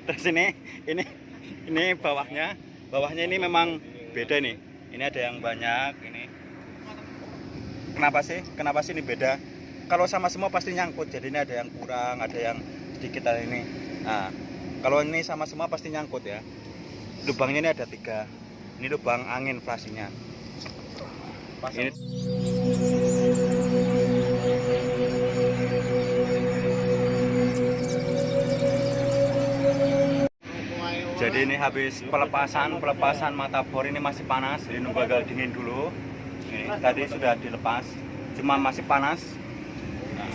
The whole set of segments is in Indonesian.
Terus ini bawahnya ini memang beda nih. Ini ada yang banyak ini. Kenapa sih ini beda? Kalau sama semua pasti nyangkut. Jadi ini ada yang kurang, ada yang sedikit ini. Nah, kalau ini sama semua pasti nyangkut ya. Lubangnya ini ada 3. Ini lubang angin flasinya. Ini jadi ini habis pelepasan mata bor, ini masih panas, jadi nunggu agak dingin dulu. Ini tadi sudah dilepas, cuma masih panas. Nah,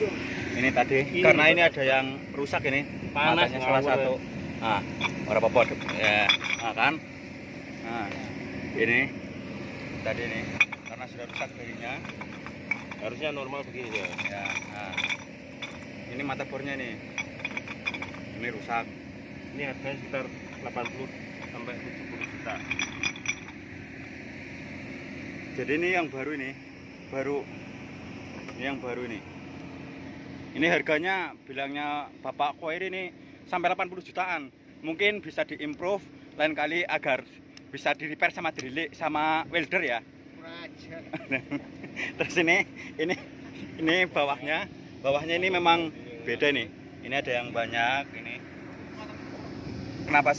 ini tadi karena ini ada yang rusak ini, matanya salah satu. Nah, berapa pot? Ya, nah kan? Nah, ini tadi ini karena sudah rusak dirinya. Harusnya normal begini ya. Ya, nah. Ini mata bornya nih. Ini rusak. Ini harganya sekitar 80 sampai 70 juta. Jadi ini yang baru ini. Ini yang baru ini. Ini harganya bilangnya Bapak Koir ini sampai 80 jutaan. Mungkin bisa diimprove lain kali agar bisa di repair sama drilling sama welder ya. Terus ini bawahnya ini memang beda nih. Ini ada yang banyak ini. Kenapa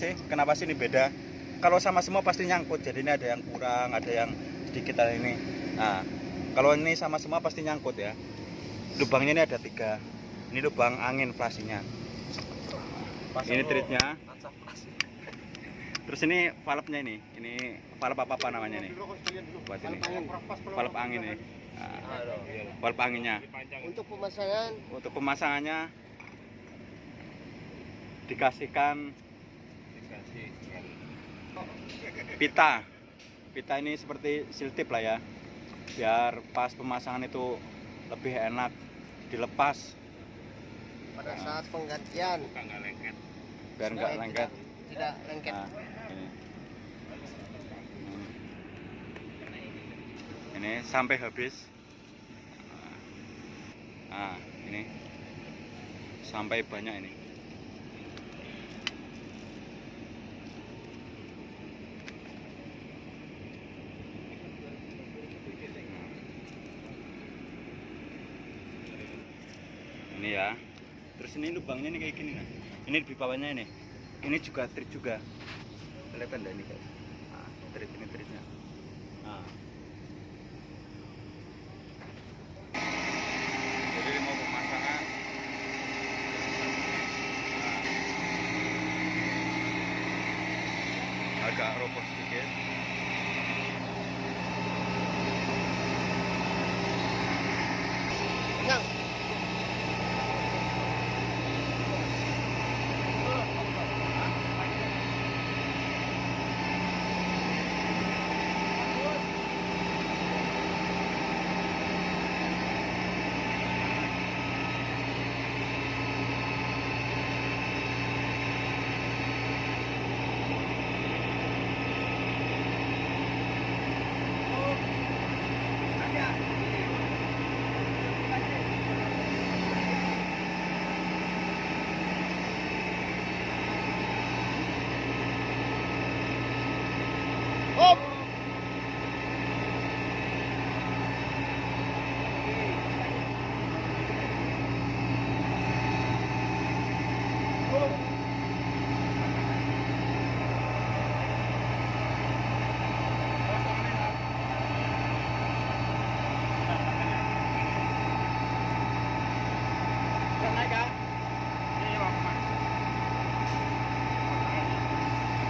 sih ini beda? Kalau sama semua pasti nyangkut. Jadi ini ada yang kurang, ada yang sedikit ini. Nah, kalau ini sama semua pasti nyangkut ya. Lubangnya ini ada 3. Ini lubang angin flasinya. Ini treatnya. Terus ini valve-nya ini valve apa namanya nih? Buat ini. Valve angin nih. Nah, valve anginnya. Untuk pemasangannya dikasihkan pita ini seperti seal tip lah ya, biar pas pemasangan itu lebih enak dilepas pada saat penggantian, biar nggak lengket. Tidak lengket. Nah, ini sampai habis. Nah, ini sampai banyak ini. Ini ya. Terus ini lubangnya nih kayak gini nah. Ini di bawahnya ini. Ini juga trik juga. Kelihatan dah ini guys. Nah, ini triknya. Nah. Jadi mau pemasangan. Nah. Agak roboh sedikit. Yang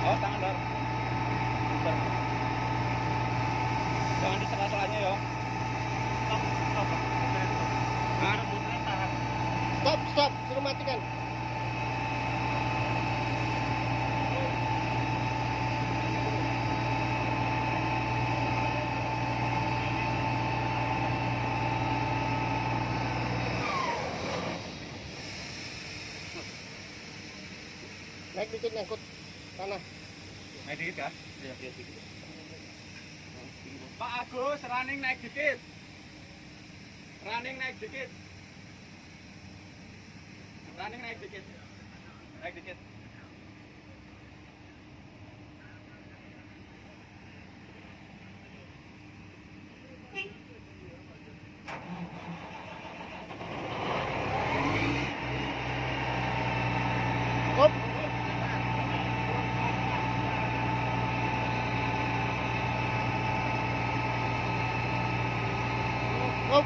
Oh, tangan dor. Jangan di sela-selanya ya. stop, suruh matikan. Naik dikit nyangkut tanah. Naik dikit ya? Iya, dikit. Pak Agus, running naik dikit. Running naik dikit. dikit. Hop. Hop. Hop.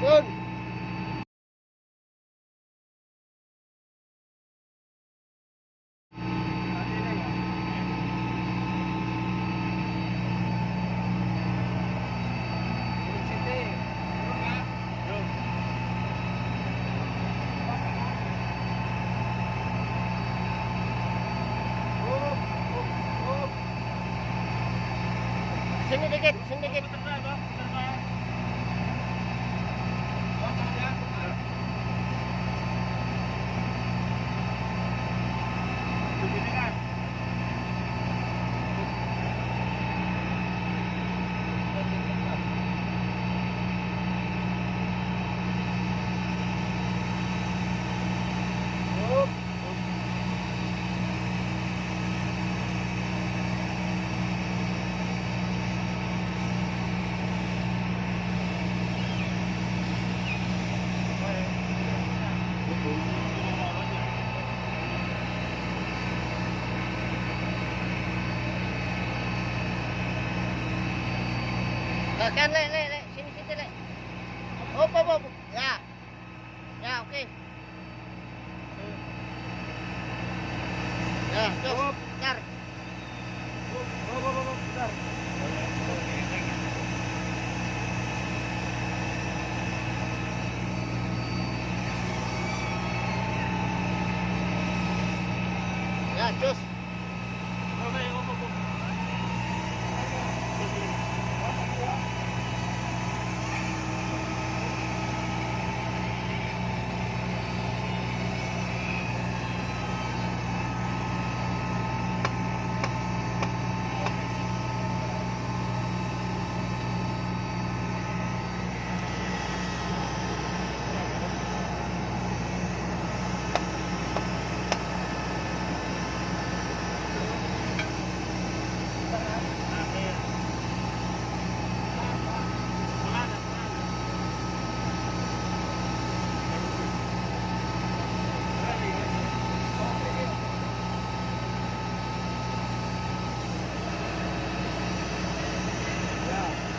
Turun. Sini dikit, sini dikit. Kan le, sini sini le. Hop, hop, hop. Ya. Ya, oke. Ya, terus. Bentar. Bentar. Ya, cus.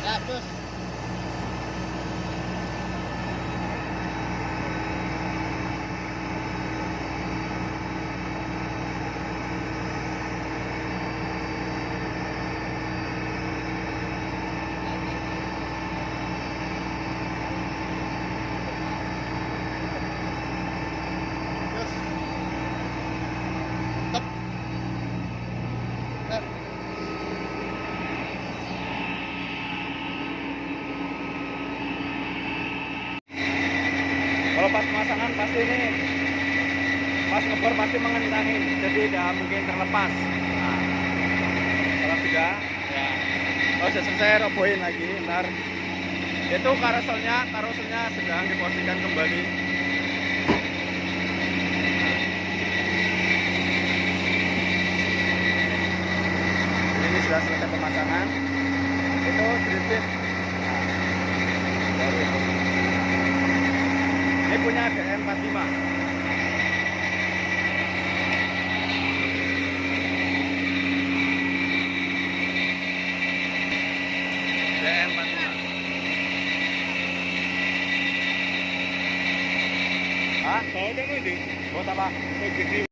Ya, cus. pasti ini pas ngebor pasti mengentangin, jadi udah mungkin terlepas. Nah, kalau sudah, ya, kalau sudah selesai robohin lagi, ntar itu karoselnya sedang diposisikan kembali. Ini sudah selesai pemasangan, itu drifting. Baru itu. Ini punya DM45. DM45. Hah? Tahu kan ini? Buat apa? Gede.